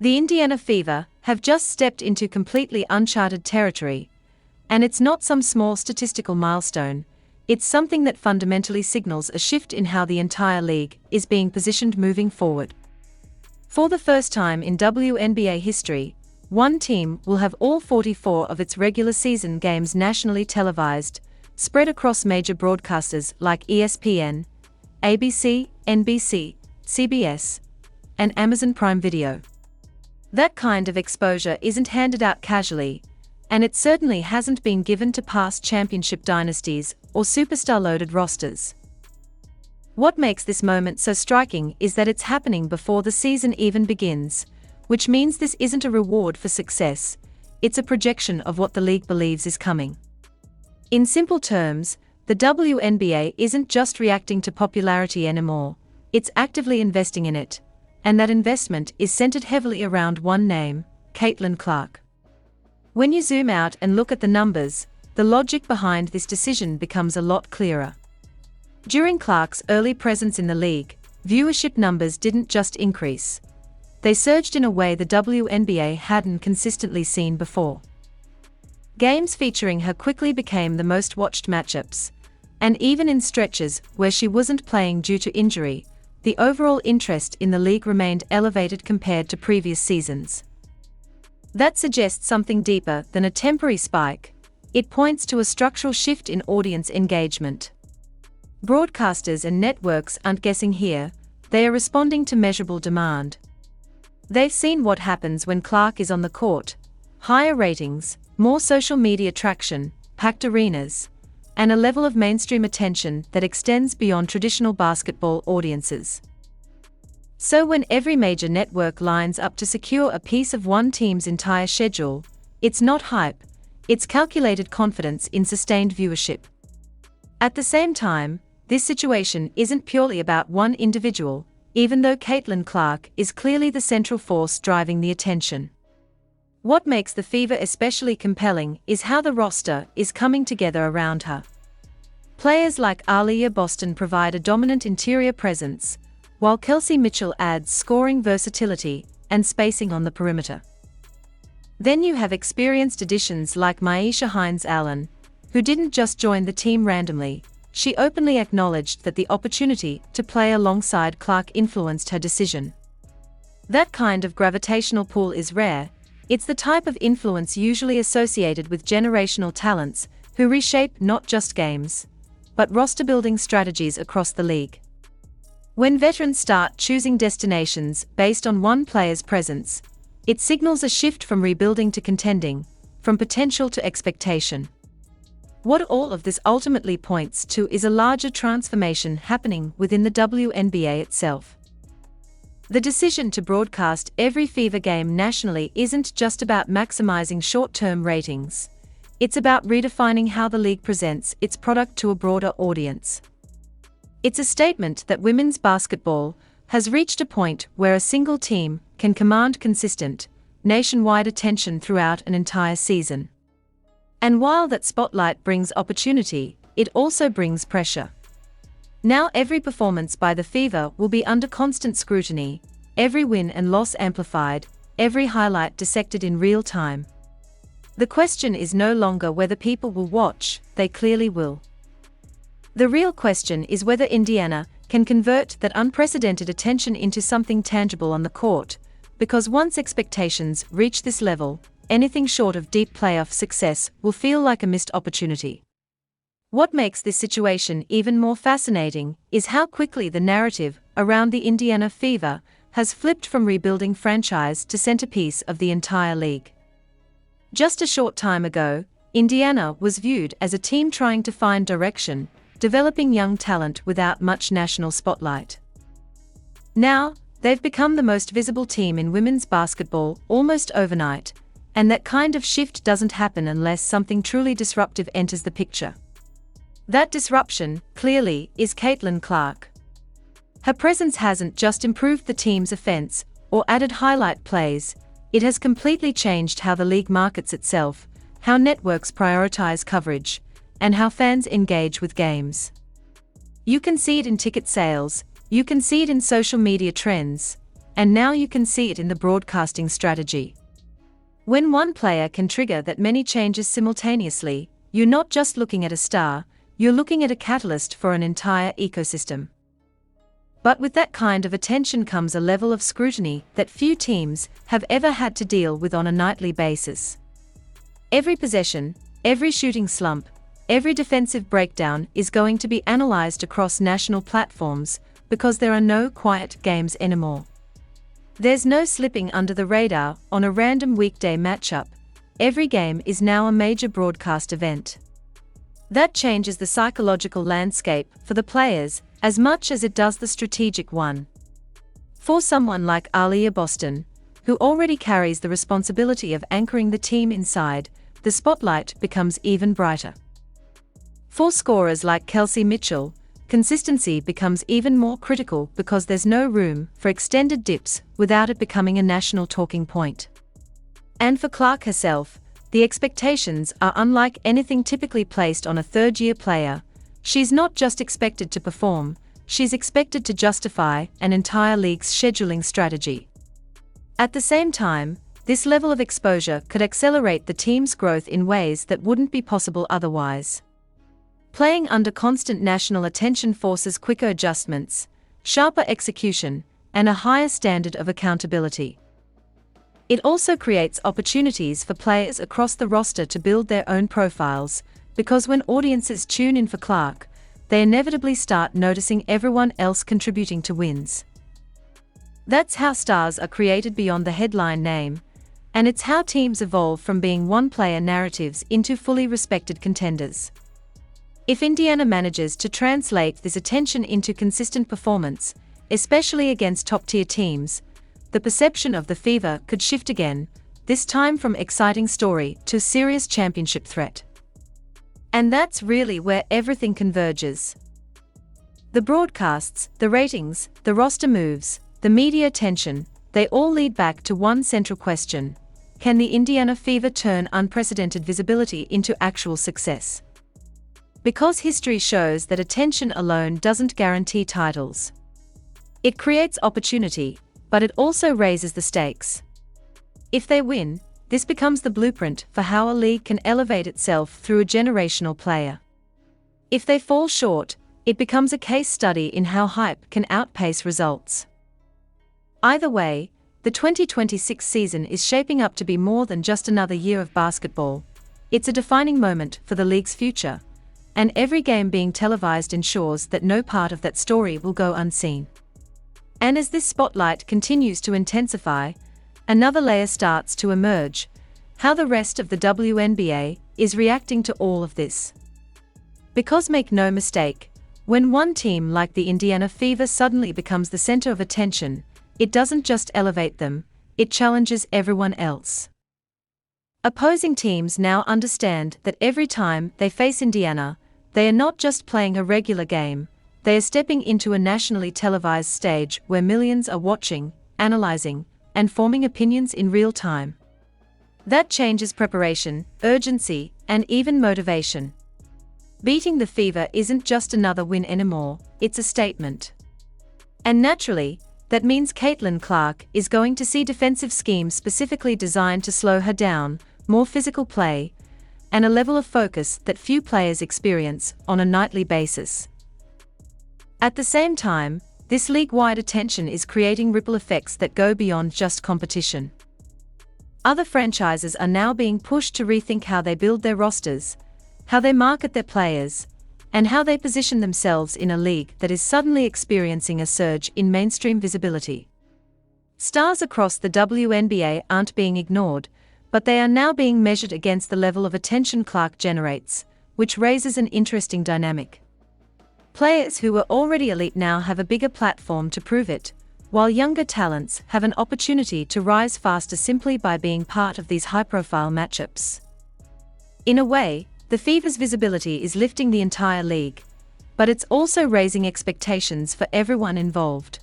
The Indiana Fever have just stepped into completely uncharted territory, and it's not some small statistical milestone, it's something that fundamentally signals a shift in how the entire league is being positioned moving forward. For the first time in WNBA history, one team will have all 44 of its regular season games nationally televised, spread across major broadcasters like ESPN, ABC, NBC, CBS, and Amazon Prime Video. That kind of exposure isn't handed out casually, and it certainly hasn't been given to past championship dynasties or superstar-loaded rosters. What makes this moment so striking is that it's happening before the season even begins, which means this isn't a reward for success, it's a projection of what the league believes is coming. In simple terms, the WNBA isn't just reacting to popularity anymore, it's actively investing in it, and that investment is centered heavily around one name, Caitlin Clark. When you zoom out and look at the numbers, the logic behind this decision becomes a lot clearer. During Clark's early presence in the league, viewership numbers didn't just increase. They surged in a way the WNBA hadn't consistently seen before. Games featuring her quickly became the most watched matchups, and even in stretches where she wasn't playing due to injury, the overall interest in the league remained elevated compared to previous seasons. That suggests something deeper than a temporary spike. It points to a structural shift in audience engagement. Broadcasters and networks aren't guessing here, they are responding to measurable demand. They've seen what happens when Clark is on the court: higher ratings, more social media traction, packed arenas, and a level of mainstream attention that extends beyond traditional basketball audiences. So when every major network lines up to secure a piece of one team's entire schedule, it's not hype, it's calculated confidence in sustained viewership. At the same time, this situation isn't purely about one individual, even though Caitlin Clark is clearly the central force driving the attention. What makes the Fever especially compelling is how the roster is coming together around her. Players like Aaliyah Boston provide a dominant interior presence, while Kelsey Mitchell adds scoring versatility and spacing on the perimeter. Then you have experienced additions like Myisha Hines-Allen, who didn't just join the team randomly, she openly acknowledged that the opportunity to play alongside Clark influenced her decision. That kind of gravitational pull is rare. It's the type of influence usually associated with generational talents who reshape not just games, but roster-building strategies across the league. When veterans start choosing destinations based on one player's presence, it signals a shift from rebuilding to contending, from potential to expectation. What all of this ultimately points to is a larger transformation happening within the WNBA itself. The decision to broadcast every Fever game nationally isn't just about maximizing short-term ratings. It's about redefining how the league presents its product to a broader audience. It's a statement that women's basketball has reached a point where a single team can command consistent, nationwide attention throughout an entire season. And while that spotlight brings opportunity, it also brings pressure. Now every performance by the Fever will be under constant scrutiny, every win and loss amplified, every highlight dissected in real time. The question is no longer whether people will watch, they clearly will. The real question is whether Indiana can convert that unprecedented attention into something tangible on the court, because once expectations reach this level, anything short of deep playoff success will feel like a missed opportunity. What makes this situation even more fascinating is how quickly the narrative around the Indiana Fever has flipped from rebuilding franchise to centerpiece of the entire league. Just a short time ago, Indiana was viewed as a team trying to find direction, developing young talent without much national spotlight. Now, they've become the most visible team in women's basketball almost overnight, and that kind of shift doesn't happen unless something truly disruptive enters the picture. That disruption, clearly, is Caitlin Clark. Her presence hasn't just improved the team's offense or added highlight plays, it has completely changed how the league markets itself, how networks prioritize coverage, and how fans engage with games. You can see it in ticket sales, you can see it in social media trends, and now you can see it in the broadcasting strategy. When one player can trigger that many changes simultaneously, you're not just looking at a star, you're looking at a catalyst for an entire ecosystem. But with that kind of attention comes a level of scrutiny that few teams have ever had to deal with on a nightly basis. Every possession, every shooting slump, every defensive breakdown is going to be analyzed across national platforms because there are no quiet games anymore. There's no slipping under the radar on a random weekday matchup. Every game is now a major broadcast event. That changes the psychological landscape for the players as much as it does the strategic one. For someone like Aaliyah Boston, who already carries the responsibility of anchoring the team inside, the spotlight becomes even brighter. For scorers like Kelsey Mitchell, consistency becomes even more critical because there's no room for extended dips without it becoming a national talking point. And for Clark herself, the expectations are unlike anything typically placed on a third-year player. She's not just expected to perform, she's expected to justify an entire league's scheduling strategy. At the same time, this level of exposure could accelerate the team's growth in ways that wouldn't be possible otherwise. Playing under constant national attention forces quicker adjustments, sharper execution, and a higher standard of accountability. It also creates opportunities for players across the roster to build their own profiles, because when audiences tune in for Clark, they inevitably start noticing everyone else contributing to wins. That's how stars are created beyond the headline name, and it's how teams evolve from being one-player narratives into fully respected contenders. If Indiana manages to translate this attention into consistent performance, especially against top-tier teams, the perception of the Fever could shift again, this time from exciting story to serious championship threat. And that's really where everything converges. The broadcasts, the ratings, the roster moves, the media attention, they all lead back to one central question: can the Indiana Fever turn unprecedented visibility into actual success? Because history shows that attention alone doesn't guarantee titles. It creates opportunity, but it also raises the stakes. If they win, this becomes the blueprint for how a league can elevate itself through a generational player. If they fall short, it becomes a case study in how hype can outpace results. Either way, the 2026 season is shaping up to be more than just another year of basketball. It's a defining moment for the league's future, and every game being televised ensures that no part of that story will go unseen. And as this spotlight continues to intensify, another layer starts to emerge: how the rest of the WNBA is reacting to all of this. Because make no mistake, when one team like the Indiana Fever suddenly becomes the center of attention, it doesn't just elevate them, it challenges everyone else. Opposing teams now understand that every time they face Indiana, they are not just playing a regular game, they are stepping into a nationally televised stage where millions are watching, analyzing, and forming opinions in real time. That changes preparation, urgency, and even motivation. Beating the Fever isn't just another win anymore, it's a statement. And naturally, that means Caitlin Clark is going to see defensive schemes specifically designed to slow her down, more physical play, and a level of focus that few players experience on a nightly basis. At the same time, this league-wide attention is creating ripple effects that go beyond just competition. Other franchises are now being pushed to rethink how they build their rosters, how they market their players, and how they position themselves in a league that is suddenly experiencing a surge in mainstream visibility. Stars across the WNBA aren't being ignored, but they are now being measured against the level of attention Clark generates, which raises an interesting dynamic. Players who were already elite now have a bigger platform to prove it, while younger talents have an opportunity to rise faster simply by being part of these high-profile matchups. In a way, the Fever's visibility is lifting the entire league, but it's also raising expectations for everyone involved.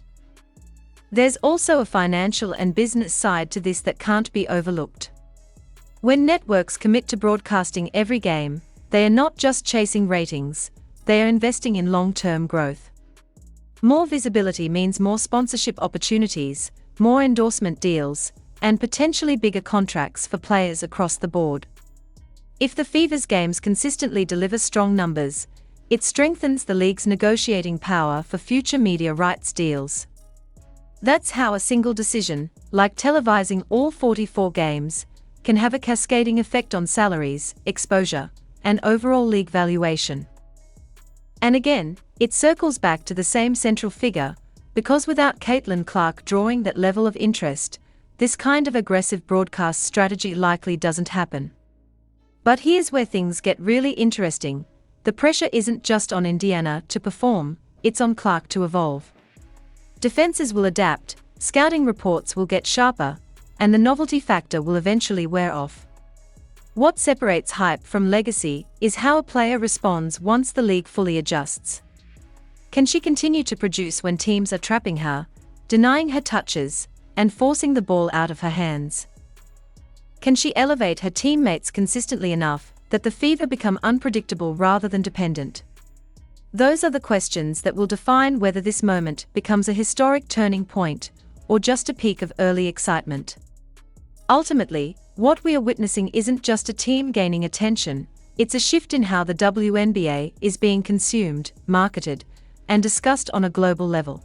There's also a financial and business side to this that can't be overlooked. When networks commit to broadcasting every game, they are not just chasing ratings, they are investing in long-term growth. More visibility means more sponsorship opportunities, more endorsement deals, and potentially bigger contracts for players across the board. If the Fever's games consistently deliver strong numbers, it strengthens the league's negotiating power for future media rights deals. That's how a single decision, like televising all 44 games, can have a cascading effect on salaries, exposure, and overall league valuation. And again, it circles back to the same central figure, because without Caitlin Clark drawing that level of interest, this kind of aggressive broadcast strategy likely doesn't happen. But here's where things get really interesting. The pressure isn't just on Indiana to perform, it's on Clark to evolve. Defenses will adapt, scouting reports will get sharper, and the novelty factor will eventually wear off. What separates hype from legacy is how a player responds once the league fully adjusts. Can she continue to produce when teams are trapping her, denying her touches, and forcing the ball out of her hands? Can she elevate her teammates consistently enough that the Fever become unpredictable rather than dependent? Those are the questions that will define whether this moment becomes a historic turning point, or just a peak of early excitement. Ultimately, what we are witnessing isn't just a team gaining attention, it's a shift in how the WNBA is being consumed, marketed, and discussed on a global level.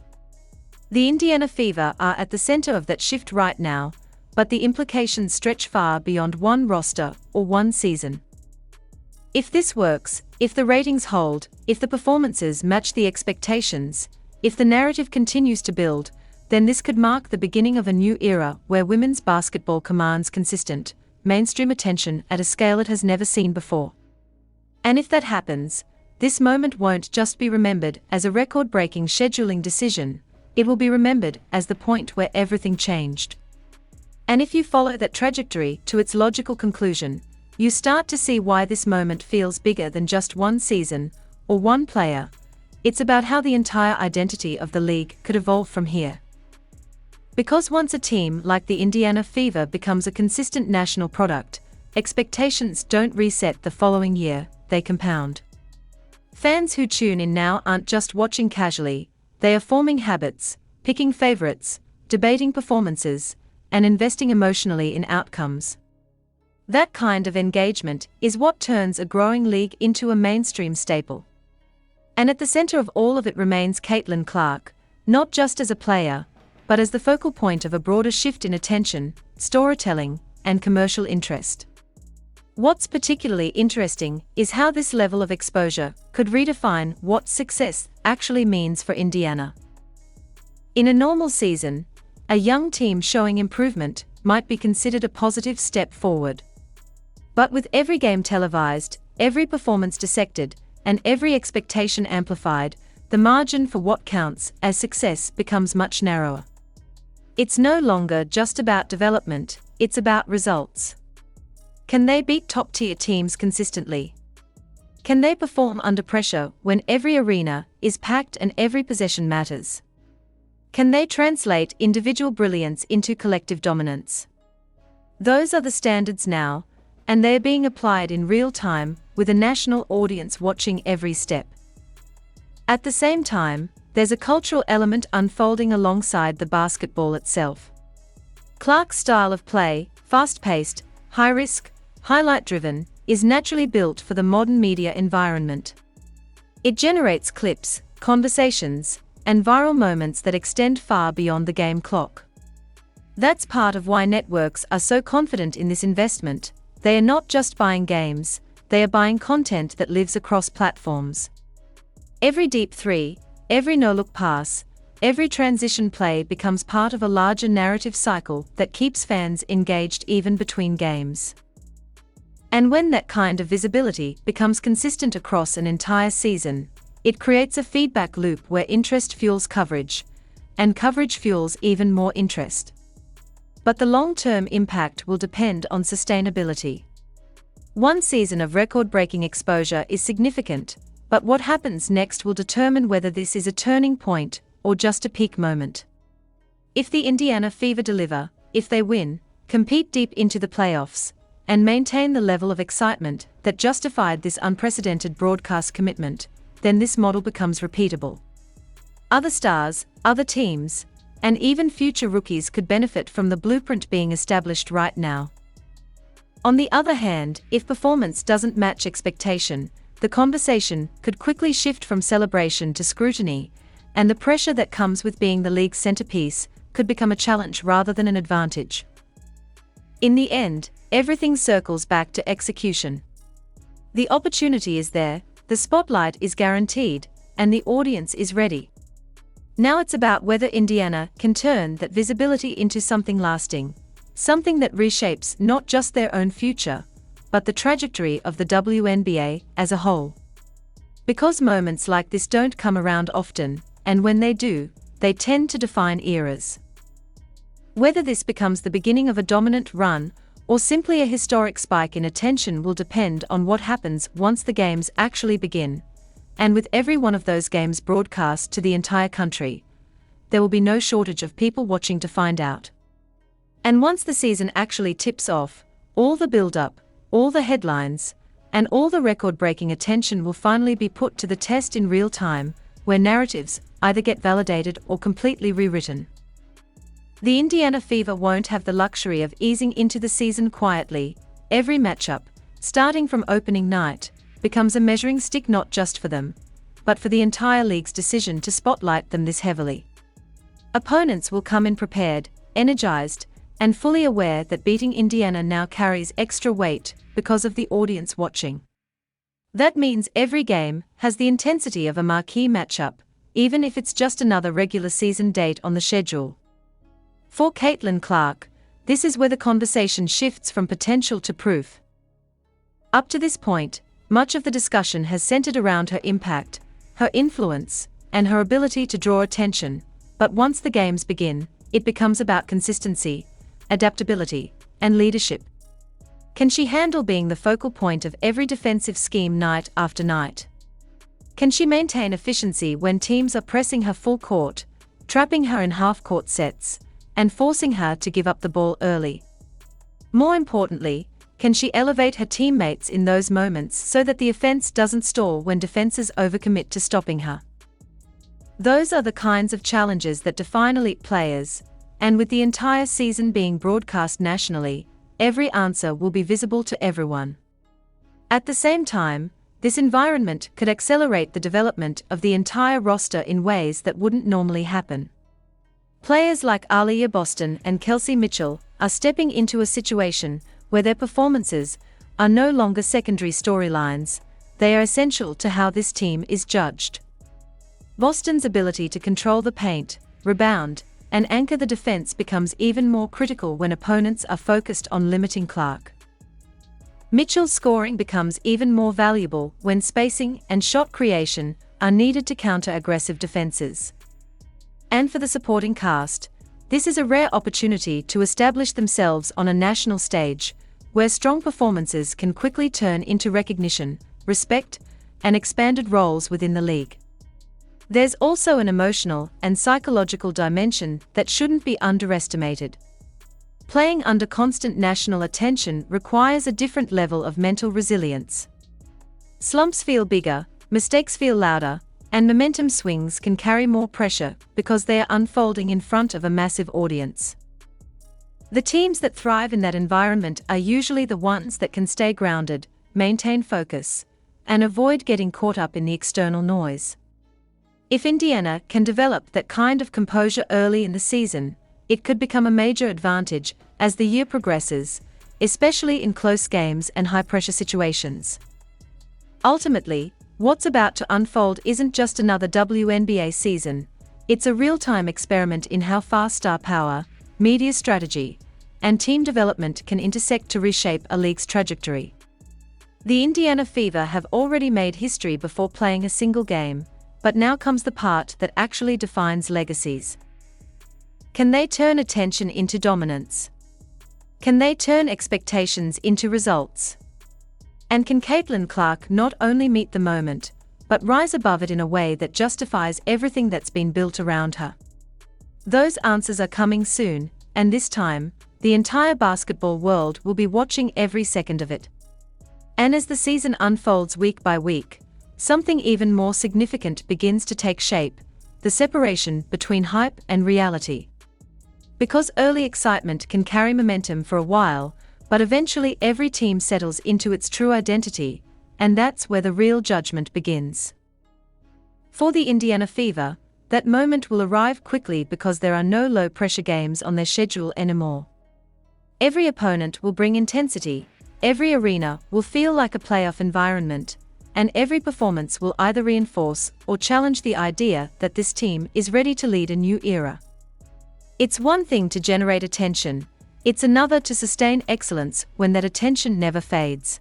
The Indiana Fever are at the center of that shift right now, but the implications stretch far beyond one roster or one season. If this works, if the ratings hold, if the performances match the expectations, if the narrative continues to build, then this could mark the beginning of a new era where women's basketball commands consistent, mainstream attention at a scale it has never seen before. And if that happens, this moment won't just be remembered as a record-breaking scheduling decision, it will be remembered as the point where everything changed. And if you follow that trajectory to its logical conclusion, you start to see why this moment feels bigger than just one season or one player. It's about how the entire identity of the league could evolve from here. Because once a team like the Indiana Fever becomes a consistent national product, expectations don't reset the following year, they compound. Fans who tune in now aren't just watching casually, they are forming habits, picking favorites, debating performances, and investing emotionally in outcomes. That kind of engagement is what turns a growing league into a mainstream staple. And at the center of all of it remains Caitlin Clark, not just as a player, but as the focal point of a broader shift in attention, storytelling, and commercial interest. What's particularly interesting is how this level of exposure could redefine what success actually means for Indiana. In a normal season, a young team showing improvement might be considered a positive step forward. But with every game televised, every performance dissected, and every expectation amplified, the margin for what counts as success becomes much narrower. It's no longer just about development, it's about results. Can they beat top-tier teams consistently? Can they perform under pressure when every arena is packed and every possession matters? Can they translate individual brilliance into collective dominance? Those are the standards now, and they are being applied in real time, with a national audience watching every step. At the same time, there's a cultural element unfolding alongside the basketball itself. Clark's style of play, fast-paced, high-risk, highlight-driven, is naturally built for the modern media environment. It generates clips, conversations, and viral moments that extend far beyond the game clock. That's part of why networks are so confident in this investment. They are not just buying games, they are buying content that lives across platforms. Every deep three, every no-look pass, every transition play becomes part of a larger narrative cycle that keeps fans engaged even between games. And when that kind of visibility becomes consistent across an entire season, it creates a feedback loop where interest fuels coverage, and coverage fuels even more interest. But the long-term impact will depend on sustainability. One season of record-breaking exposure is significant, but what happens next will determine whether this is a turning point or just a peak moment. If the Indiana Fever deliver, if they win, compete deep into the playoffs, and maintain the level of excitement that justified this unprecedented broadcast commitment, then this model becomes repeatable. Other stars, other teams, and even future rookies could benefit from the blueprint being established right now. On the other hand, if performance doesn't match expectation, the conversation could quickly shift from celebration to scrutiny, and the pressure that comes with being the league's centerpiece could become a challenge rather than an advantage. In the end, everything circles back to execution. The opportunity is there, the spotlight is guaranteed, and the audience is ready. Now it's about whether Indiana can turn that visibility into something lasting, something that reshapes not just their own future, but the trajectory of the WNBA as a whole. Because moments like this don't come around often, and when they do, they tend to define eras. Whether this becomes the beginning of a dominant run, or simply a historic spike in attention will depend on what happens once the games actually begin. And with every one of those games broadcast to the entire country, there will be no shortage of people watching to find out. And once the season actually tips off, all the build-up, all the headlines, and all the record-breaking attention will finally be put to the test in real time, where narratives either get validated or completely rewritten. The Indiana Fever won't have the luxury of easing into the season quietly. Every matchup, starting from opening night, becomes a measuring stick not just for them, but for the entire league's decision to spotlight them this heavily. Opponents will come in prepared, energized, and fully aware that beating Indiana now carries extra weight because of the audience watching. That means every game has the intensity of a marquee matchup, even if it's just another regular season date on the schedule. For Caitlin Clark, this is where the conversation shifts from potential to proof. Up to this point, much of the discussion has centered around her impact, her influence, and her ability to draw attention, but once the games begin, it becomes about consistency, adaptability, and leadership. Can she handle being the focal point of every defensive scheme night after night? Can she maintain efficiency when teams are pressing her full court, trapping her in half-court sets, and forcing her to give up the ball early? More importantly, can she elevate her teammates in those moments so that the offense doesn't stall when defenses overcommit to stopping her? Those are the kinds of challenges that define elite players, and with the entire season being broadcast nationally, every answer will be visible to everyone. At the same time, this environment could accelerate the development of the entire roster in ways that wouldn't normally happen. Players like Aaliyah Boston and Kelsey Mitchell are stepping into a situation where their performances are no longer secondary storylines, they are essential to how this team is judged. Boston's ability to control the paint, rebound, and anchor the defense becomes even more critical when opponents are focused on limiting Clark. Mitchell's scoring becomes even more valuable when spacing and shot creation are needed to counter aggressive defenses. And for the supporting cast, this is a rare opportunity to establish themselves on a national stage, where strong performances can quickly turn into recognition, respect, and expanded roles within the league. There's also an emotional and psychological dimension that shouldn't be underestimated. Playing under constant national attention requires a different level of mental resilience. Slumps feel bigger, mistakes feel louder, and momentum swings can carry more pressure because they are unfolding in front of a massive audience. The teams that thrive in that environment are usually the ones that can stay grounded, maintain focus, and avoid getting caught up in the external noise. If Indiana can develop that kind of composure early in the season, it could become a major advantage as the year progresses, especially in close games and high-pressure situations. Ultimately, what's about to unfold isn't just another WNBA season, it's a real-time experiment in how far star power, media strategy, and team development can intersect to reshape a league's trajectory. The Indiana Fever have already made history before playing a single game, but now comes the part that actually defines legacies. Can they turn attention into dominance? Can they turn expectations into results? And can Caitlin Clark not only meet the moment, but rise above it in a way that justifies everything that's been built around her? Those answers are coming soon, and this time, the entire basketball world will be watching every second of it. And as the season unfolds week by week, something even more significant begins to take shape: the separation between hype and reality. Because early excitement can carry momentum for a while, but eventually every team settles into its true identity, and that's where the real judgment begins. For the Indiana Fever, that moment will arrive quickly because there are no low-pressure games on their schedule anymore. Every opponent will bring intensity, every arena will feel like a playoff environment, and every performance will either reinforce or challenge the idea that this team is ready to lead a new era. It's one thing to generate attention, it's another to sustain excellence when that attention never fades.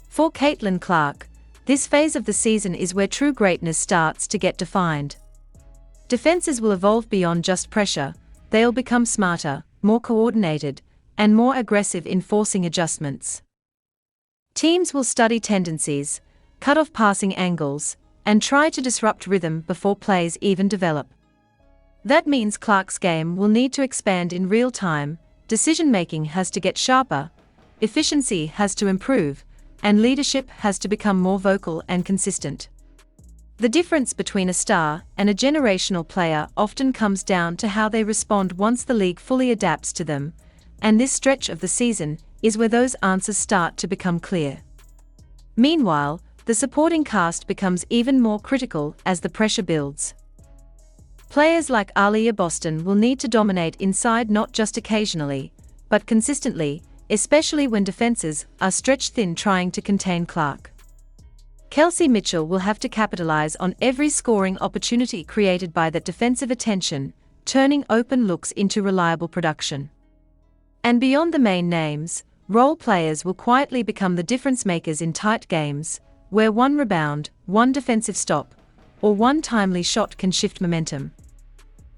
For Caitlin Clark, this phase of the season is where true greatness starts to get defined. Defenses will evolve beyond just pressure, they'll become smarter, more coordinated, and more aggressive in forcing adjustments. Teams will study tendencies, cut off passing angles, and try to disrupt rhythm before plays even develop. That means Clark's game will need to expand in real time, decision-making has to get sharper, efficiency has to improve, and leadership has to become more vocal and consistent. The difference between a star and a generational player often comes down to how they respond once the league fully adapts to them, and this stretch of the season is where those answers start to become clear. Meanwhile, the supporting cast becomes even more critical as the pressure builds. Players like Aaliyah Boston will need to dominate inside not just occasionally, but consistently, especially when defenses are stretched thin trying to contain Clark. Kelsey Mitchell will have to capitalize on every scoring opportunity created by that defensive attention, turning open looks into reliable production. And beyond the main names, role players will quietly become the difference makers in tight games, where one rebound, one defensive stop, or one timely shot can shift momentum.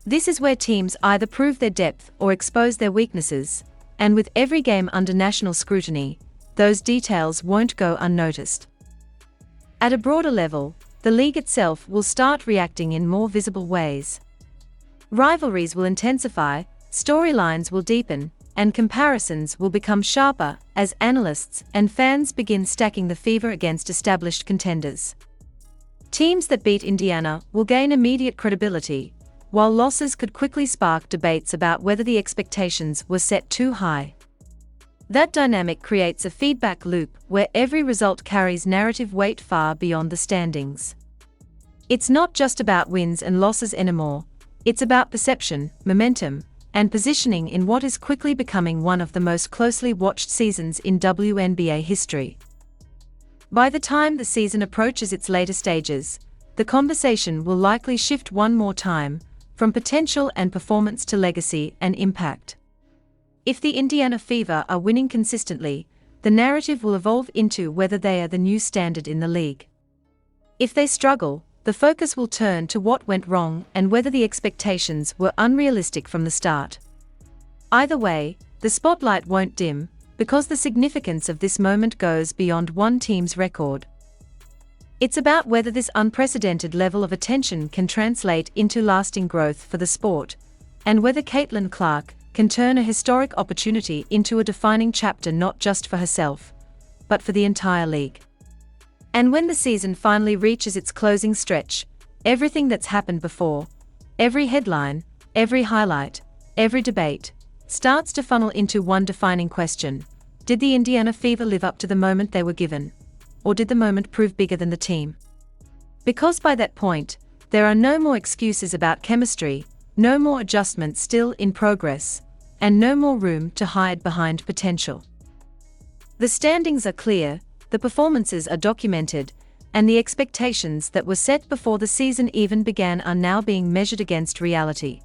This is where teams either prove their depth or expose their weaknesses, and with every game under national scrutiny, those details won't go unnoticed. At a broader level, the league itself will start reacting in more visible ways. Rivalries will intensify, storylines will deepen, and comparisons will become sharper as analysts and fans begin stacking the Fever against established contenders. Teams that beat Indiana will gain immediate credibility, while losses could quickly spark debates about whether the expectations were set too high. That dynamic creates a feedback loop where every result carries narrative weight far beyond the standings. It's not just about wins and losses anymore, it's about perception, momentum, and positioning in what is quickly becoming one of the most closely watched seasons in WNBA history. By the time the season approaches its later stages, the conversation will likely shift one more time, from potential and performance to legacy and impact. If the Indiana Fever are winning consistently, the narrative will evolve into whether they are the new standard in the league. If they struggle, the focus will turn to what went wrong and whether the expectations were unrealistic from the start. Either way, the spotlight won't dim, because the significance of this moment goes beyond one team's record. It's about whether this unprecedented level of attention can translate into lasting growth for the sport, and whether Caitlin Clark can turn a historic opportunity into a defining chapter not just for herself, but for the entire league. And when the season finally reaches its closing stretch, everything that's happened before, every headline, every highlight, every debate, starts to funnel into one defining question: did the Indiana Fever live up to the moment they were given? Or did the moment prove bigger than the team? Because by that point, there are no more excuses about chemistry, no more adjustments still in progress, and no more room to hide behind potential. The standings are clear, the performances are documented, and the expectations that were set before the season even began are now being measured against reality.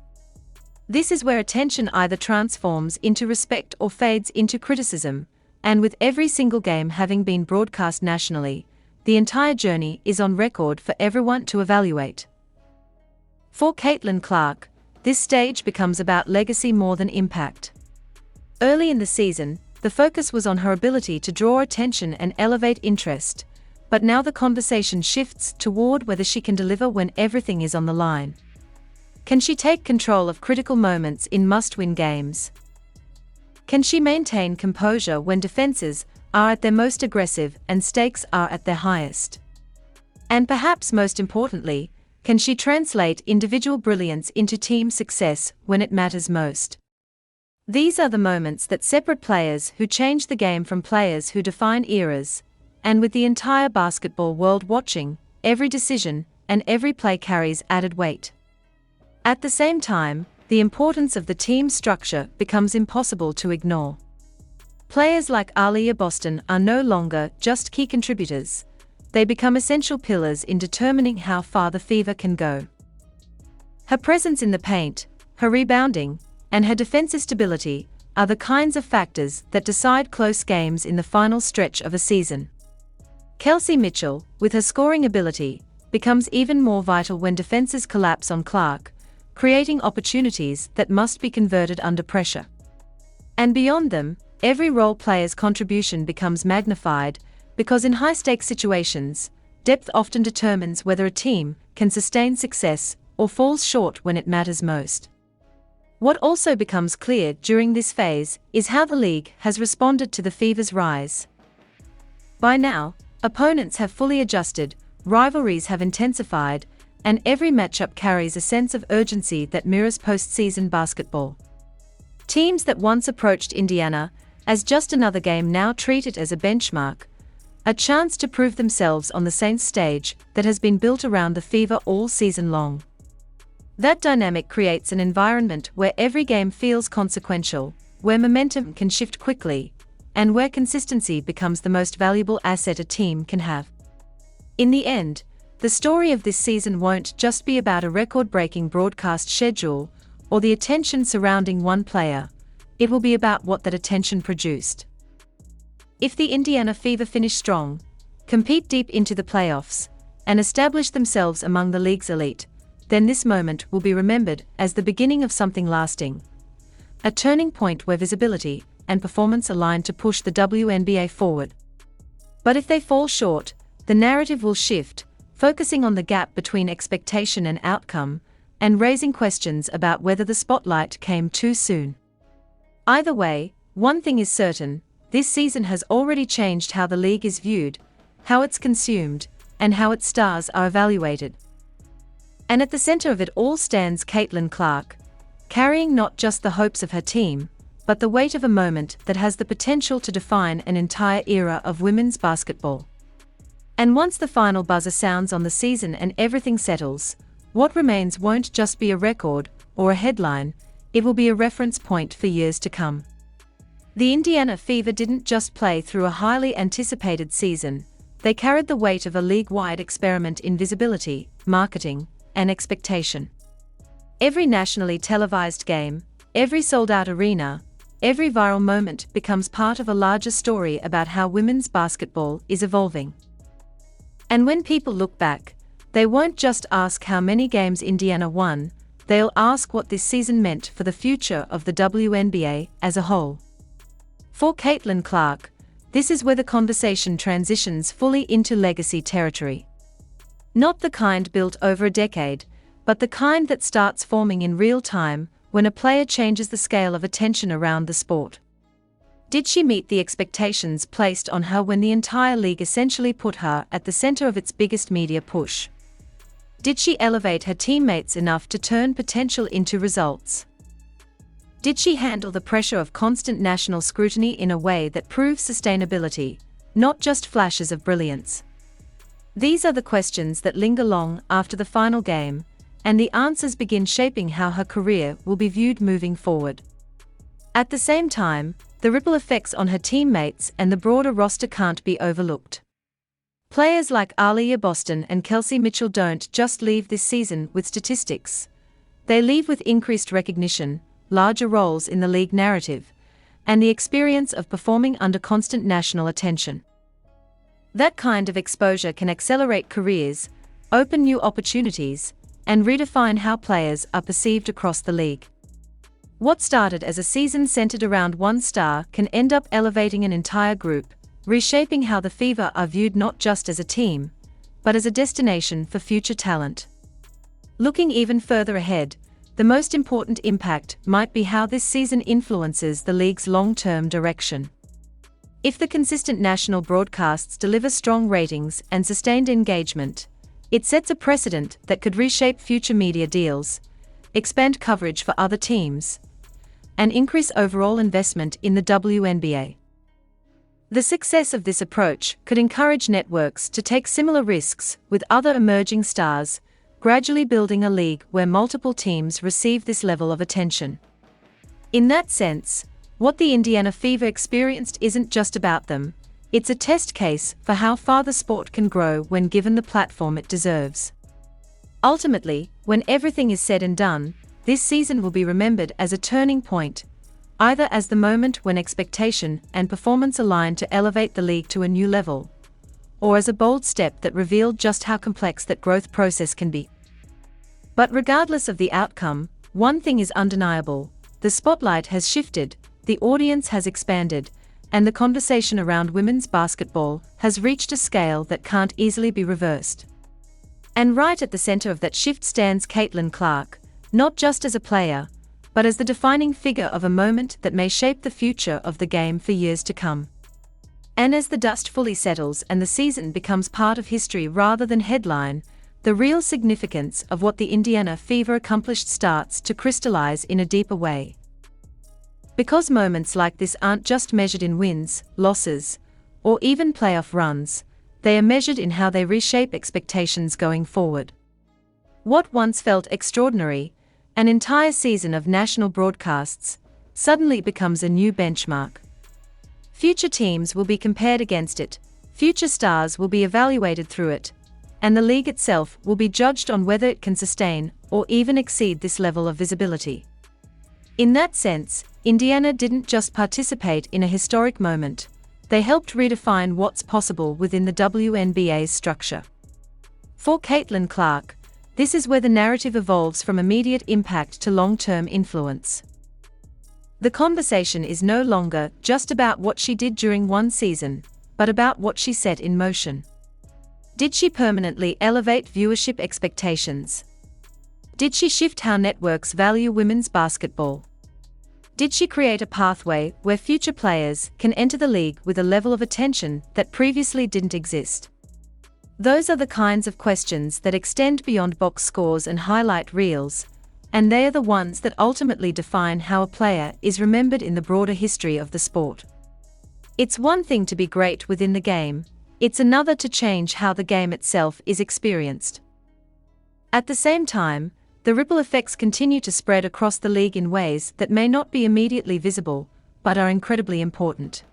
This is where attention either transforms into respect or fades into criticism, and with every single game having been broadcast nationally, the entire journey is on record for everyone to evaluate. For Caitlin Clark, this stage becomes about legacy more than impact. Early in the season, the focus was on her ability to draw attention and elevate interest, but now the conversation shifts toward whether she can deliver when everything is on the line. Can she take control of critical moments in must-win games? Can she maintain composure when defenses are at their most aggressive and stakes are at their highest? And perhaps most importantly, can she translate individual brilliance into team success when it matters most? These are the moments that separate players who change the game from players who define eras, and with the entire basketball world watching, every decision and every play carries added weight. At the same time, the importance of the team structure becomes impossible to ignore. Players like Aaliyah Boston are no longer just key contributors, they become essential pillars in determining how far the Fever can go. Her presence in the paint, her rebounding, and her defensive stability are the kinds of factors that decide close games in the final stretch of a season. Kelsey Mitchell, with her scoring ability, becomes even more vital when defenses collapse on Clark, creating opportunities that must be converted under pressure. And beyond them, every role player's contribution becomes magnified, because in high-stakes situations, depth often determines whether a team can sustain success or falls short when it matters most. What also becomes clear during this phase is how the league has responded to the Fever's rise. By now, opponents have fully adjusted, rivalries have intensified, and every matchup carries a sense of urgency that mirrors postseason basketball. Teams that once approached Indiana as just another game now treat it as a benchmark, a chance to prove themselves on the same stage that has been built around the Fever all season long. That dynamic creates an environment where every game feels consequential, where momentum can shift quickly, and where consistency becomes the most valuable asset a team can have. In the end, the story of this season won't just be about a record-breaking broadcast schedule or the attention surrounding one player, it will be about what that attention produced. If the Indiana Fever finish strong, compete deep into the playoffs, and establish themselves among the league's elite, then this moment will be remembered as the beginning of something lasting. A turning point where visibility and performance align to push the WNBA forward. But if they fall short, the narrative will shift, focusing on the gap between expectation and outcome, and raising questions about whether the spotlight came too soon. Either way, one thing is certain, this season has already changed how the league is viewed, how it's consumed, and how its stars are evaluated. And at the center of it all stands Caitlin Clark, carrying not just the hopes of her team, but the weight of a moment that has the potential to define an entire era of women's basketball. And once the final buzzer sounds on the season and everything settles, what remains won't just be a record or a headline, it will be a reference point for years to come. The Indiana Fever didn't just play through a highly anticipated season, they carried the weight of a league-wide experiment in visibility, marketing, and expectation. Every nationally televised game, every sold-out arena, every viral moment becomes part of a larger story about how women's basketball is evolving. And when people look back, they won't just ask how many games Indiana won, they'll ask what this season meant for the future of the WNBA as a whole. For Caitlin Clark, this is where the conversation transitions fully into legacy territory. Not the kind built over a decade, but the kind that starts forming in real time when a player changes the scale of attention around the sport. Did she meet the expectations placed on her when the entire league essentially put her at the center of its biggest media push? Did she elevate her teammates enough to turn potential into results? Did she handle the pressure of constant national scrutiny in a way that proves sustainability, not just flashes of brilliance? These are the questions that linger long after the final game, and the answers begin shaping how her career will be viewed moving forward. At the same time, the ripple effects on her teammates and the broader roster can't be overlooked. Players like Aaliyah Boston and Kelsey Mitchell don't just leave this season with statistics. They leave with increased recognition, larger roles in the league narrative, and the experience of performing under constant national attention. That kind of exposure can accelerate careers, open new opportunities, and redefine how players are perceived across the league. What started as a season centered around one star can end up elevating an entire group, reshaping how the Fever are viewed not just as a team, but as a destination for future talent. Looking even further ahead, the most important impact might be how this season influences the league's long-term direction. If the consistent national broadcasts deliver strong ratings and sustained engagement, it sets a precedent that could reshape future media deals, expand coverage for other teams, and increase overall investment in the WNBA. The success of this approach could encourage networks to take similar risks with other emerging stars, gradually building a league where multiple teams receive this level of attention. In that sense, what the Indiana Fever experienced isn't just about them, it's a test case for how far the sport can grow when given the platform it deserves. Ultimately, when everything is said and done, this season will be remembered as a turning point, either as the moment when expectation and performance aligned to elevate the league to a new level, or as a bold step that revealed just how complex that growth process can be. But regardless of the outcome, one thing is undeniable: the spotlight has shifted, the audience has expanded, and the conversation around women's basketball has reached a scale that can't easily be reversed. And right at the center of that shift stands Caitlin Clark, not just as a player, but as the defining figure of a moment that may shape the future of the game for years to come. And as the dust fully settles and the season becomes part of history rather than headline, the real significance of what the Indiana Fever accomplished starts to crystallize in a deeper way. Because moments like this aren't just measured in wins, losses, or even playoff runs, they are measured in how they reshape expectations going forward. What once felt extraordinary, an entire season of national broadcasts, suddenly becomes a new benchmark. Future teams will be compared against it, future stars will be evaluated through it, and the league itself will be judged on whether it can sustain or even exceed this level of visibility. In that sense, Indiana didn't just participate in a historic moment, they helped redefine what's possible within the WNBA's structure. For Caitlin Clark, this is where the narrative evolves from immediate impact to long-term influence. The conversation is no longer just about what she did during one season, but about what she set in motion. Did she permanently elevate viewership expectations? Did she shift how networks value women's basketball? Did she create a pathway where future players can enter the league with a level of attention that previously didn't exist? Those are the kinds of questions that extend beyond box scores and highlight reels, and they are the ones that ultimately define how a player is remembered in the broader history of the sport. It's one thing to be great within the game, it's another to change how the game itself is experienced. At the same time, the ripple effects continue to spread across the league in ways that may not be immediately visible, but are incredibly important.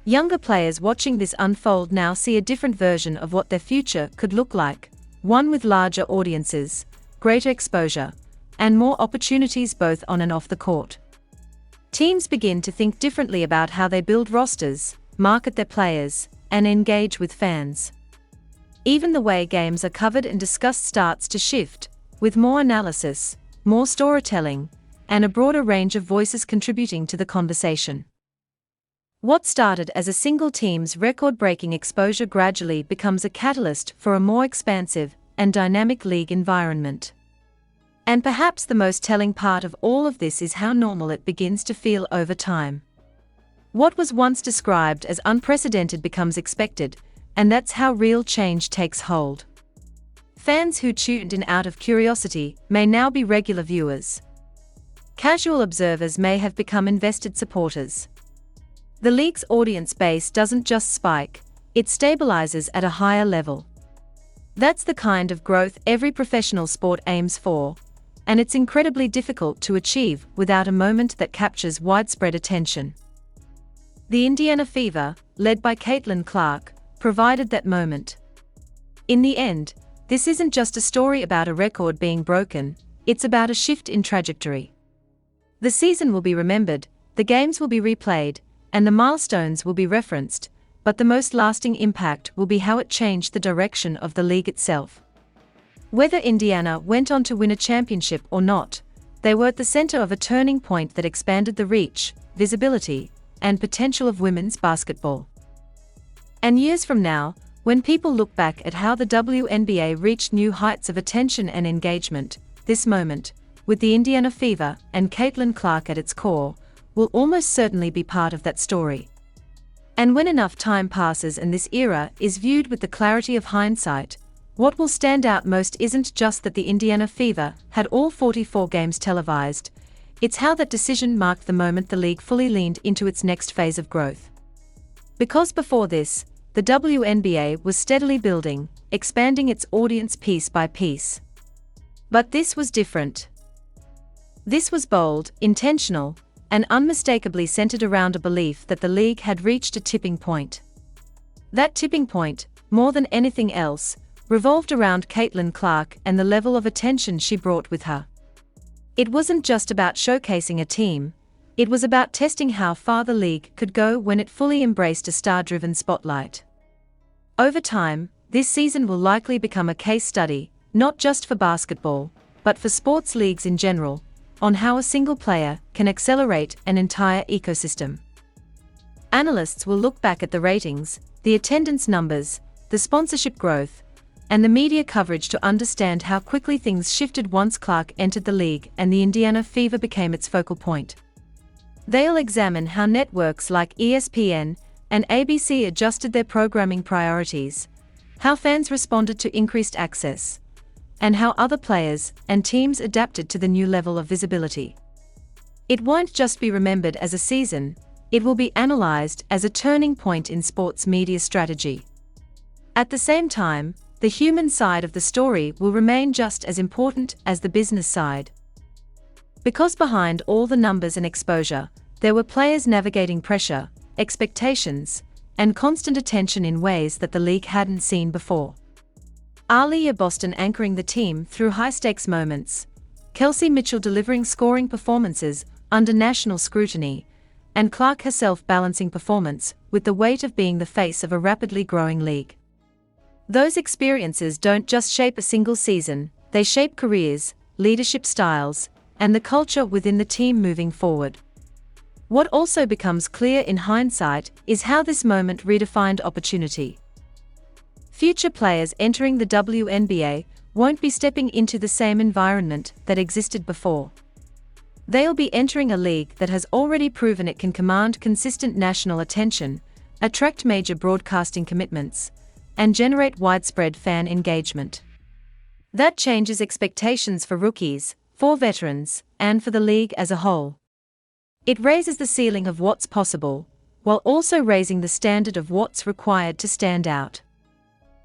Younger players watching this unfold now see a different version of what their future could look like, one with larger audiences, greater exposure, and more opportunities both on and off the court. Teams begin to think differently about how they build rosters, market their players, and engage with fans. Even the way games are covered and discussed starts to shift, with more analysis, more storytelling, and a broader range of voices contributing to the conversation. What started as a single team's record-breaking exposure gradually becomes a catalyst for a more expansive and dynamic league environment. And perhaps the most telling part of all of this is how normal it begins to feel over time. What was once described as unprecedented becomes expected, and that's how real change takes hold. Fans who tuned in out of curiosity may now be regular viewers. Casual observers may have become invested supporters. The league's audience base doesn't just spike, it stabilizes at a higher level. That's the kind of growth every professional sport aims for, and it's incredibly difficult to achieve without a moment that captures widespread attention. The Indiana Fever, led by Caitlin Clark, provided that moment. In the end, this isn't just a story about a record being broken, it's about a shift in trajectory. The season will be remembered, the games will be replayed, and the milestones will be referenced, but the most lasting impact will be how it changed the direction of the league itself. Whether Indiana went on to win a championship or not, they were at the center of a turning point that expanded the reach, visibility, and potential of women's basketball. And years from now, when people look back at how the WNBA reached new heights of attention and engagement, this moment, with the Indiana Fever and Caitlin Clark at its core, will almost certainly be part of that story. And when enough time passes and this era is viewed with the clarity of hindsight, what will stand out most isn't just that the Indiana Fever had all 44 games televised, It's how that decision marked the moment the league fully leaned into its next phase of growth. Because before this, the WNBA was steadily building, expanding its audience piece by piece. But this was different. This was bold, intentional, and unmistakably centered around a belief that the league had reached a tipping point. That tipping point, more than anything else, revolved around Caitlin Clark and the level of attention she brought with her. It wasn't just about showcasing a team, it was about testing how far the league could go when it fully embraced a star-driven spotlight. Over time, this season will likely become a case study, not just for basketball, but for sports leagues in general, on how a single player can accelerate an entire ecosystem. Analysts will look back at the ratings, the attendance numbers, the sponsorship growth, and the media coverage to understand how quickly things shifted once Clark entered the league and the Indiana Fever became its focal point. They'll examine how networks like ESPN and ABC adjusted their programming priorities, how fans responded to increased access, and how other players and teams adapted to the new level of visibility. It won't just be remembered as a season, it will be analyzed as a turning point in sports media strategy. At the same time, the human side of the story will remain just as important as the business side. Because behind all the numbers and exposure, there were players navigating pressure, expectations, and constant attention in ways that the league hadn't seen before. Aaliyah Boston anchoring the team through high-stakes moments, Kelsey Mitchell delivering scoring performances under national scrutiny, and Clark herself balancing performance with the weight of being the face of a rapidly growing league. Those experiences don't just shape a single season, they shape careers, leadership styles, and the culture within the team moving forward. What also becomes clear in hindsight is how this moment redefined opportunity. Future players entering the WNBA won't be stepping into the same environment that existed before. They'll be entering a league that has already proven it can command consistent national attention, attract major broadcasting commitments, and generate widespread fan engagement. That changes expectations for rookies, for veterans, and for the league as a whole. It raises the ceiling of what's possible, while also raising the standard of what's required to stand out.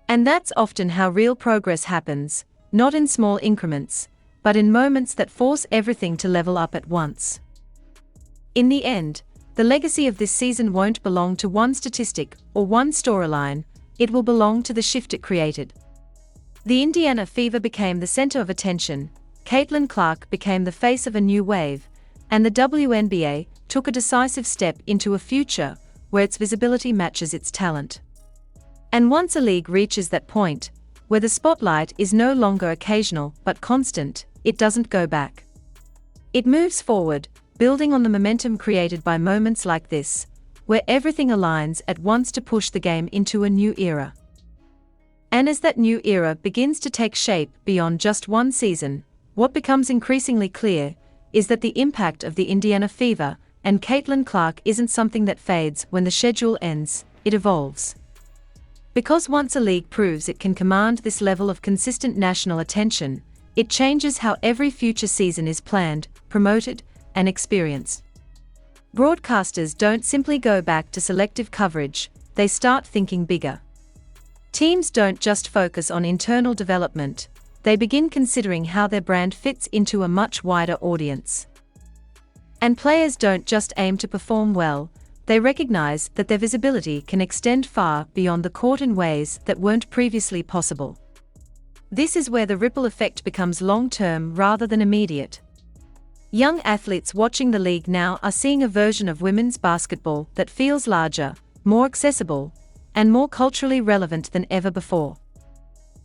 And that's often how real progress happens, not in small increments, but in moments that force everything to level up at once. In the end, the legacy of this season won't belong to one statistic or one storyline, it will belong to the shift it created. The Indiana Fever became the center of attention, Caitlin Clark became the face of a new wave, and the WNBA took a decisive step into a future where its visibility matches its talent. And once a league reaches that point, where the spotlight is no longer occasional but constant, it doesn't go back. It moves forward, building on the momentum created by moments like this, where everything aligns at once to push the game into a new era. And as that new era begins to take shape beyond just one season, what becomes increasingly clear is that the impact of the Indiana Fever and Caitlin Clark isn't something that fades when the schedule ends, it evolves. Because once a league proves it can command this level of consistent national attention, it changes how every future season is planned, promoted, and experienced. Broadcasters don't simply go back to selective coverage, they start thinking bigger. Teams don't just focus on internal development, they begin considering how their brand fits into a much wider audience. And players don't just aim to perform well, they recognize that their visibility can extend far beyond the court in ways that weren't previously possible. This is where the ripple effect becomes long-term rather than immediate. Young athletes watching the league now are seeing a version of women's basketball that feels larger, more accessible, and more culturally relevant than ever before.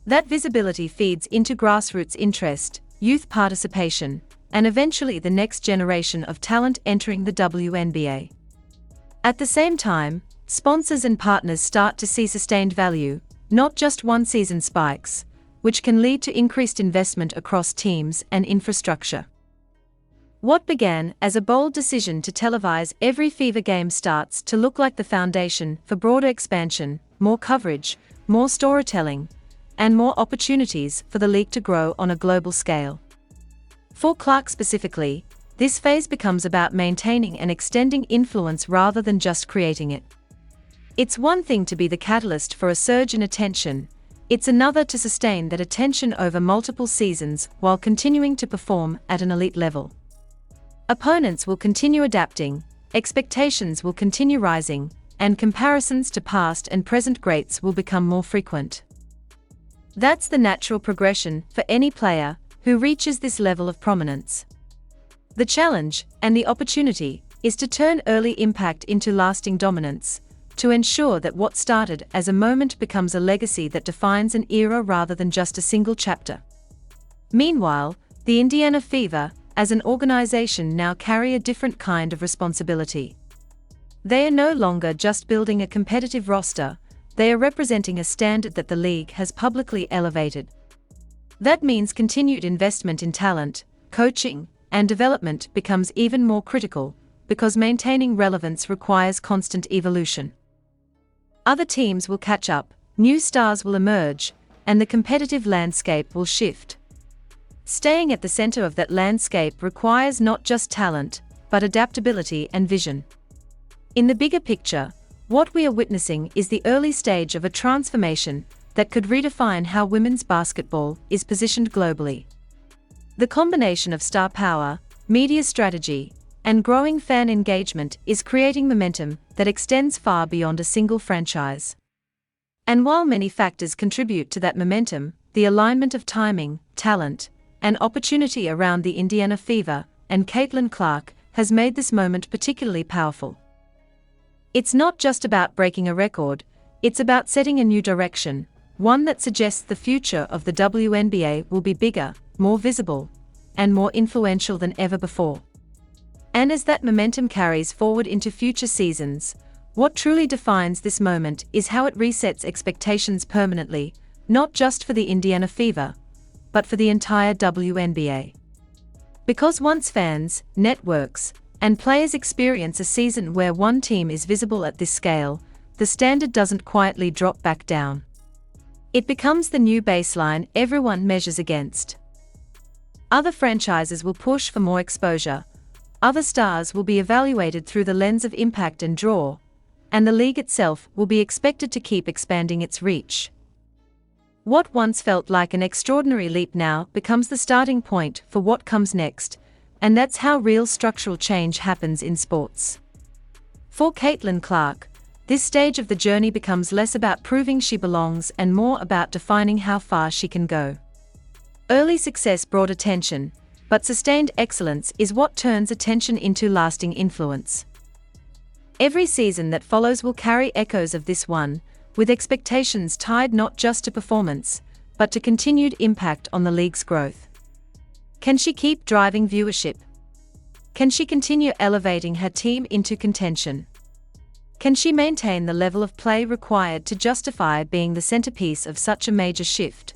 That visibility feeds into grassroots interest, youth participation, and eventually the next generation of talent entering the WNBA. At the same time, sponsors and partners start to see sustained value, not just one-season spikes, which can lead to increased investment across teams and infrastructure. What began as a bold decision to televise every Fever game starts to look like the foundation for broader expansion, more coverage, more storytelling, and more opportunities for the league to grow on a global scale. For Clark specifically, this phase becomes about maintaining and extending influence rather than just creating it. It's one thing to be the catalyst for a surge in attention, it's another to sustain that attention over multiple seasons while continuing to perform at an elite level. Opponents will continue adapting, expectations will continue rising, and comparisons to past and present greats will become more frequent. That's the natural progression for any player who reaches this level of prominence. The challenge, and the opportunity, is to turn early impact into lasting dominance, to ensure that what started as a moment becomes a legacy that defines an era rather than just a single chapter. Meanwhile, the Indiana Fever, as an organization, now carry a different kind of responsibility. They are no longer just building a competitive roster, they are representing a standard that the league has publicly elevated. That means continued investment in talent, coaching, and development becomes even more critical, because maintaining relevance requires constant evolution. Other teams will catch up, new stars will emerge, and the competitive landscape will shift. Staying at the center of that landscape requires not just talent, but adaptability and vision. In the bigger picture, what we are witnessing is the early stage of a transformation that could redefine how women's basketball is positioned globally. The combination of star power, media strategy, and growing fan engagement is creating momentum that extends far beyond a single franchise. And while many factors contribute to that momentum, the alignment of timing, talent, and opportunity around the Indiana Fever and Caitlin Clark has made this moment particularly powerful. It's not just about breaking a record, it's about setting a new direction, one that suggests the future of the WNBA will be bigger, more visible, and more influential than ever before. And as that momentum carries forward into future seasons, what truly defines this moment is how it resets expectations permanently, not just for the Indiana Fever, but for the entire WNBA. Because once fans, networks, and players experience a season where one team is visible at this scale, the standard doesn't quietly drop back down. It becomes the new baseline everyone measures against. Other franchises will push for more exposure, other stars will be evaluated through the lens of impact and draw, and the league itself will be expected to keep expanding its reach. What once felt like an extraordinary leap now becomes the starting point for what comes next, and that's how real structural change happens in sports. For Caitlin Clark, this stage of the journey becomes less about proving she belongs and more about defining how far she can go. Early success brought attention, but sustained excellence is what turns attention into lasting influence. Every season that follows will carry echoes of this one, with expectations tied not just to performance, but to continued impact on the league's growth. Can she keep driving viewership? Can she continue elevating her team into contention? Can she maintain the level of play required to justify being the centerpiece of such a major shift?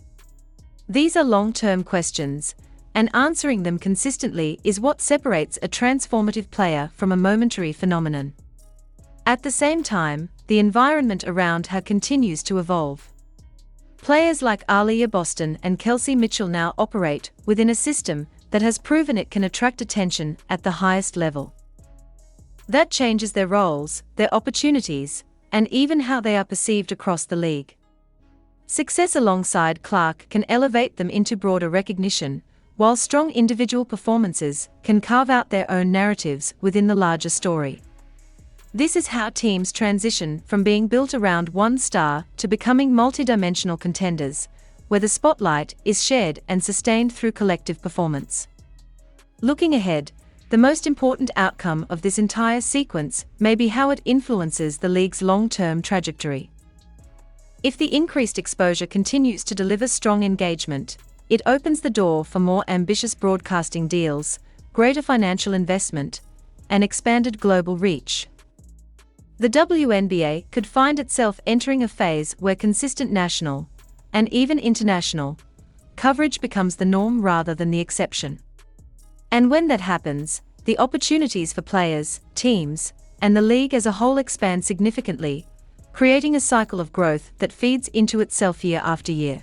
These are long-term questions, and answering them consistently is what separates a transformative player from a momentary phenomenon. At the same time, the environment around her continues to evolve. Players like Aaliyah Boston and Kelsey Mitchell now operate within a system that has proven it can attract attention at the highest level. That changes their roles, their opportunities, and even how they are perceived across the league. Success alongside Clark can elevate them into broader recognition, while strong individual performances can carve out their own narratives within the larger story. This is how teams transition from being built around one star to becoming multidimensional contenders, where the spotlight is shared and sustained through collective performance. Looking ahead, the most important outcome of this entire sequence may be how it influences the league's long-term trajectory. If the increased exposure continues to deliver strong engagement, it opens the door for more ambitious broadcasting deals, greater financial investment, and expanded global reach. The WNBA could find itself entering a phase where consistent national, and even international, coverage becomes the norm rather than the exception. And when that happens, the opportunities for players, teams, and the league as a whole expand significantly, creating a cycle of growth that feeds into itself year after year.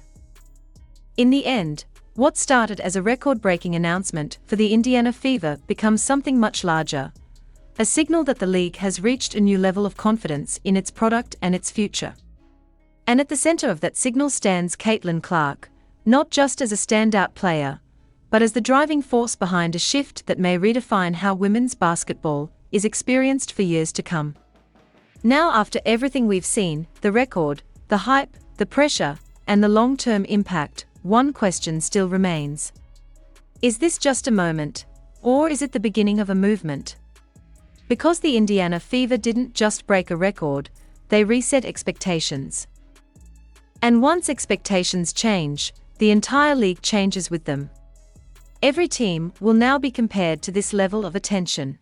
In the end, What started as a record-breaking announcement for the Indiana Fever becomes something much larger, a signal that the league has reached a new level of confidence in its product and its future. And at the center of that signal stands Caitlin Clark, not just as a standout player, but as the driving force behind a shift that may redefine how women's basketball is experienced for years to come. Now, after everything we've seen, the record, the hype, the pressure, and the long-term impact, one question still remains. Is this just a moment, or is it the beginning of a movement? Because the Indiana Fever didn't just break a record, they reset expectations. And once expectations change, the entire league changes with them. Every team will now be compared to this level of attention.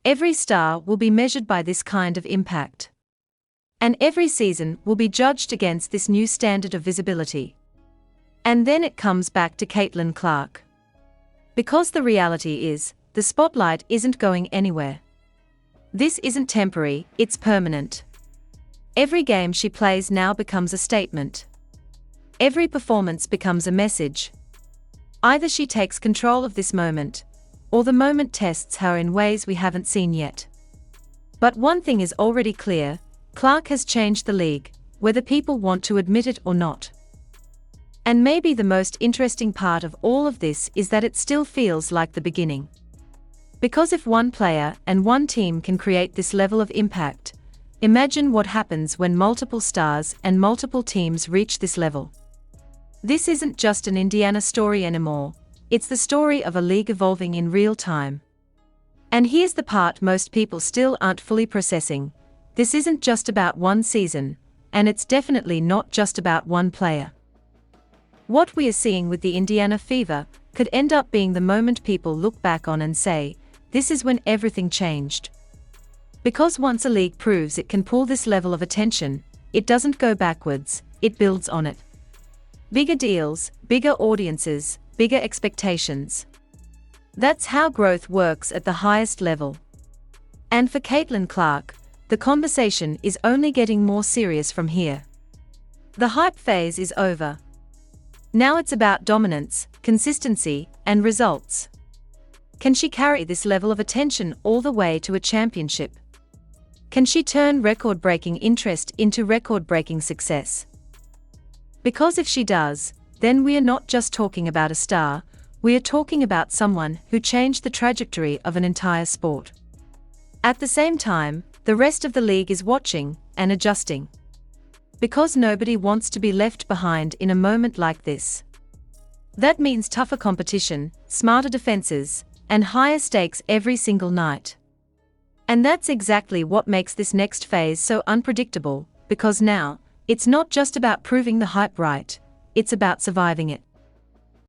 Every star will be measured by this kind of impact. And every season will be judged against this new standard of visibility. And then it comes back to Caitlin Clark. Because the reality is, the spotlight isn't going anywhere. This isn't temporary, it's permanent. Every game she plays now becomes a statement. Every performance becomes a message. Either she takes control of this moment, or the moment tests her in ways we haven't seen yet. But one thing is already clear, Clark has changed the league, whether people want to admit it or not. And maybe the most interesting part of all of this is that it still feels like the beginning. Because if one player and one team can create this level of impact, imagine what happens when multiple stars and multiple teams reach this level. This isn't just an Indiana story anymore, it's the story of a league evolving in real time. And here's the part most people still aren't fully processing. This isn't just about one season, and it's definitely not just about one player. What we are seeing with the Indiana Fever could end up being the moment people look back on and say, this is when everything changed. Because once a league proves it can pull this level of attention, it doesn't go backwards, it builds on it. Bigger deals, bigger audiences, bigger expectations. That's how growth works at the highest level. And for Caitlin Clark, the conversation is only getting more serious from here. The hype phase is over. Now it's about dominance, consistency, and results. Can she carry this level of attention all the way to a championship? Can she turn record-breaking interest into record-breaking success? Because if she does, then we are not just talking about a star, we are talking about someone who changed the trajectory of an entire sport. At the same time, the rest of the league is watching and adjusting. Because nobody wants to be left behind in a moment like this. That means tougher competition, smarter defenses, and higher stakes every single night. And that's exactly what makes this next phase so unpredictable, because now, it's not just about proving the hype right, it's about surviving it.